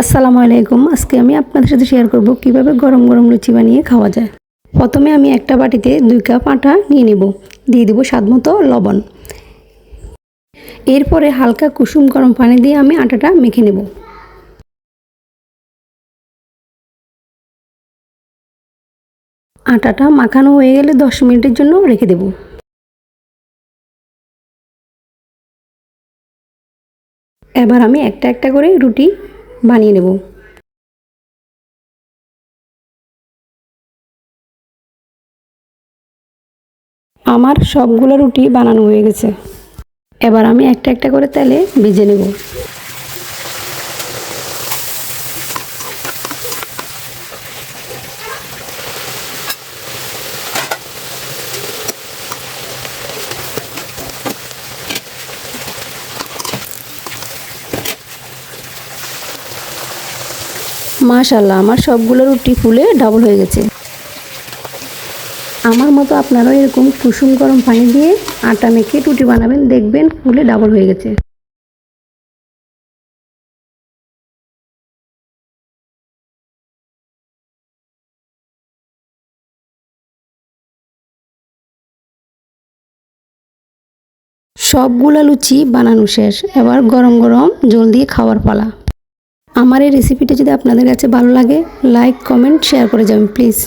আসসালামু আলাইকুম। আজকে আমি আপনাদের সাথে শেয়ার করব কিভাবে গরম গরম লুচি বানিয়ে খাওয়া যায়। প্রথমে আমি একটা বাটিতে 2 কাপ আটা নিয়ে নেব, দিয়ে দেব স্বাদমতো লবণ। এরপরে হালকা কুসুম গরম পানি দিয়ে আমি আটাটা মেখে নেব। আটাটা মাখানো হয়ে গেলে 10 মিনিটের জন্য রেখে দেব। এবার আমি একটা একটা করে রুটি বানিয়ে নেব। আমার সবগুলো রুটি বানানো হয়ে গেছে। এবার আমি একটা একটা করে তেলে ভেজে নেব। মাশাআল্লাহ, আমার সবগুলো রুটি ফুলে ডাবল হয়ে গেছে। আমার মতো আপনারাও এরকম কুসুম গরম পানি দিয়ে আটা মেখে রুটি বানাবেন, দেখবেন ফুলে ডাবল হয়ে গেছে। সবগুলা লুচি বানানো শেষ। এবার গরম গরম জল দিয়ে খাওয়ার পালা। আমার এই রেসিপিটা যদি আপনাদের কাছে ভালো লাগে, লাইক কমেন্ট শেয়ার করে যাবেন প্লিজ।